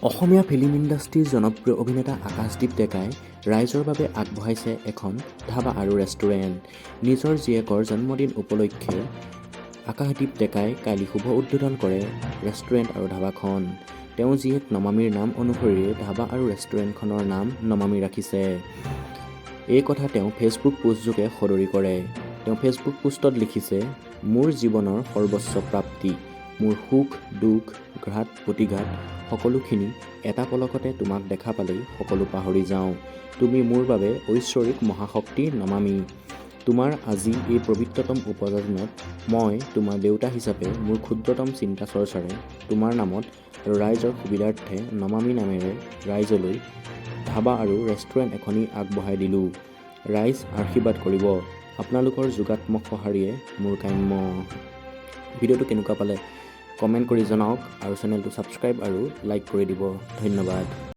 অসমীয়া film ইণ্ডাষ্ট্ৰীৰ জনপ্ৰিয় অভিনেতা আকাশদ্বীপ ডেকাই ৰাইজৰ বাবে আগবঢ়াইছে এখন ধাবা আৰু ৰেষ্টুৰেণ্ট। নিজৰ জীয়েকৰ জন্মদিন উপলক্ষে আকাশদ্বীপ ডেকাই কালি শুভ উদ্বোধন কৰে ৰেষ্টুৰেণ্ট আৰু ধাবাখন। তেওঁ জীয়েক নমামীৰ নাম অনুসৰিয়ে ধাবা আৰু ৰেষ্টুৰেণ্টখনৰ নাম নমামী ৰাখিছে। এই কথা তেওঁ ফেচবুক পোষ্টযোগে সদৰি কৰে। তেওঁ ফেচবুক পোষ্টত লিখিছে, মোৰ জীৱনৰ সৰ্বোচ্চ প্ৰাপ্তি, মোৰ সুখ দুখ ঘাত প্ৰতিঘাত সকলোখিনি এটা পলকতে তোমাক দেখা পালেই সকলো পাহৰি যাওঁ। তুমি মোৰ বাবে ঐশ্বৰিক মহাশক্তি নমামী। তোমাৰ আজি এই পবিত্ৰতম উপজনত মই তোমাৰ দেউতা হিচাপে মোৰ ক্ষুদ্ৰতম চিন্তা চৰ্চাৰে তোমাৰ নামত আৰু ৰাইজৰ সুবিধাৰ্থে নমামী নামেৰে ৰাইজলৈ ধাবা আৰু ৰেষ্টুৰেণ্ট এখনি আগবঢ়াই দিলোঁ। ৰাইজ আশীৰ্বাদ কৰিব। আপোনালোকৰ যোগাত্মক সঁহাৰিয়ে মোৰ কাম্য। ভিডিঅ'টো কেনেকুৱা পালে কমেণ্ট কৰি জনাওক আৰু চেনেলটো ছাবস্ক্ৰাইব আৰু লাইক কৰি দিব। ধন্যবাদ।